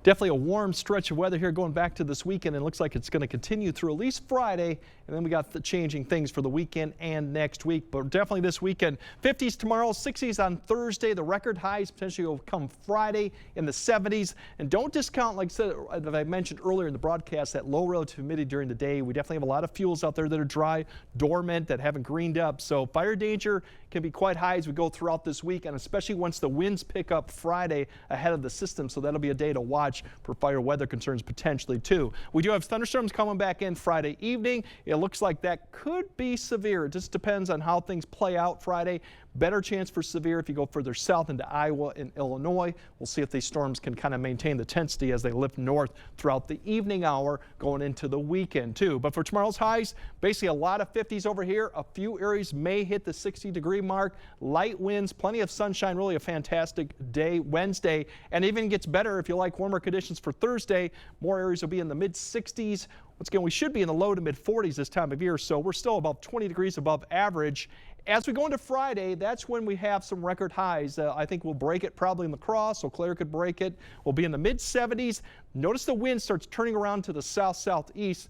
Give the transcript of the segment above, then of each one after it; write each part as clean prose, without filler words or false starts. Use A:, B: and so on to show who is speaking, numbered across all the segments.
A: Definitely a warm stretch of weather here going back to this weekend, and it looks like it's going to continue through at least Friday, and then we got the changing things for the weekend and next week. But definitely this weekend, 50s tomorrow, 60s on Thursday. The record highs potentially will come Friday in the 70s. And don't discount, like I said, that I mentioned earlier in the broadcast, that low relative humidity during the day. We definitely have a lot of fuels out there that are dry, dormant, that haven't greened up. So fire danger can be quite high as we go throughout this week, and especially once the winds pick up Friday ahead of the system. So that'll be a day to watch for fire weather concerns potentially too. We do have thunderstorms coming back in Friday evening. It looks like that could be severe. It just depends on how things play out Friday. Better chance for severe if you go further south into Iowa and Illinois. We'll see if these storms can kind of maintain the intensity as they lift north throughout the evening hour going into the weekend too. But for tomorrow's highs, basically a lot of 50s over here. A few areas may hit the 60-degree mark. Light winds, plenty of sunshine, really a fantastic day Wednesday. And even gets better if you like warmer conditions for Thursday. More areas will be in the mid-60s. Once again, we should be in the low to mid-40s this time of year, so we're still about 20 degrees above average. As we go into Friday, that's when we have some record highs. I think we'll break it probably in La Crosse. Eau Claire could break it. We'll be in the mid-70s. Notice the wind starts turning around to the south-southeast.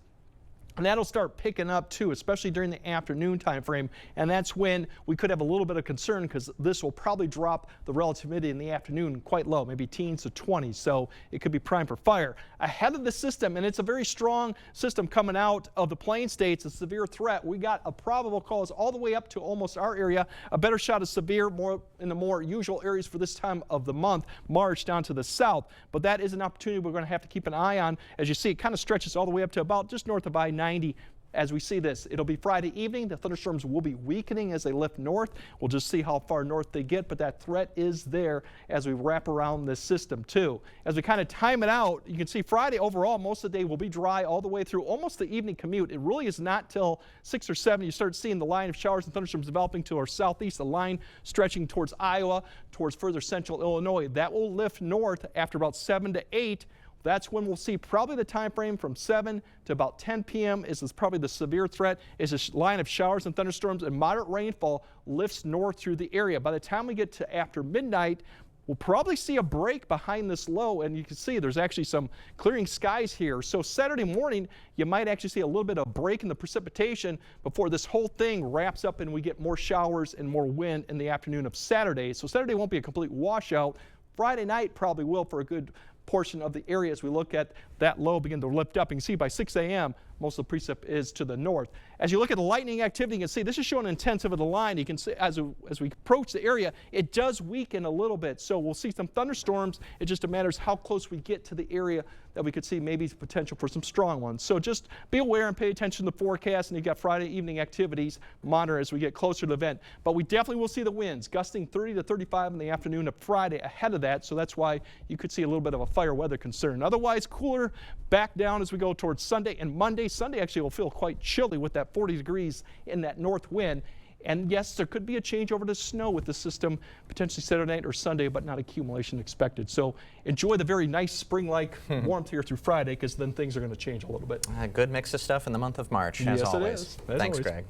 A: And that'll start picking up too, especially during the afternoon time frame. And that's when we could have a little bit of concern, because this will probably drop the relative humidity in the afternoon quite low, maybe teens to 20s. So it could be prime for fire. Ahead of the system, and it's a very strong system coming out of the Plain States, a severe threat. We got a probable cause all the way up to almost our area. A better shot of severe more in the more usual areas for this time of the month, March down to the south. But that is an opportunity we're going to have to keep an eye on. As you see, it kind of stretches all the way up to about just north of I-90. As we see this, it'll be Friday evening. The thunderstorms will be weakening as they lift north. We'll just see how far north they get, but that threat is there as we wrap around this system too. As we kind of time it out, you can see Friday overall, most of the day will be dry all the way through almost the evening commute. It really is not till 6 or 7 you start seeing the line of showers and thunderstorms developing to our southeast, the line stretching towards Iowa, towards further central Illinois. That will lift north after about 7 to 8. That's when we'll see probably the time frame from 7 to about 10 p.m. is probably the severe threat, is this line of showers and thunderstorms, and moderate rainfall lifts north through the area. By the time we get to after midnight, we'll probably see a break behind this low, and you can see there's actually some clearing skies here. So Saturday morning, you might actually see a little bit of break in the precipitation before this whole thing wraps up and we get more showers and more wind in the afternoon of Saturday. So Saturday won't be a complete washout. Friday night probably will for a good portion of the area as we look at that low begin to lift up. You can see by 6 a.m. most of the precip is to the north. As you look at the lightning activity, you can see this is showing intensive of the line. You can see as we approach the area, it does weaken a little bit. So we'll see some thunderstorms. It just matters how close we get to the area that we could see maybe potential for some strong ones. So just be aware and pay attention to the forecast. And you've got Friday evening activities, monitor as we get closer to the event. But we definitely will see the winds gusting 30 to 35 in the afternoon of Friday ahead of that. So that's why you could see a little bit of a fire weather concern. Otherwise, cooler back down as we go towards Sunday and Monday. Sunday actually will feel quite chilly with that 40 degrees in that north wind. And yes, there could be a change over to snow with the system, potentially Saturday night or Sunday, but not accumulation expected. So enjoy the very nice spring-like warmth here through Friday, because then things are going to change a little bit.
B: Good mix of stuff in the month of March, as
A: yes,
B: always.
A: It is. As
B: Thanks,
A: always.
B: Greg.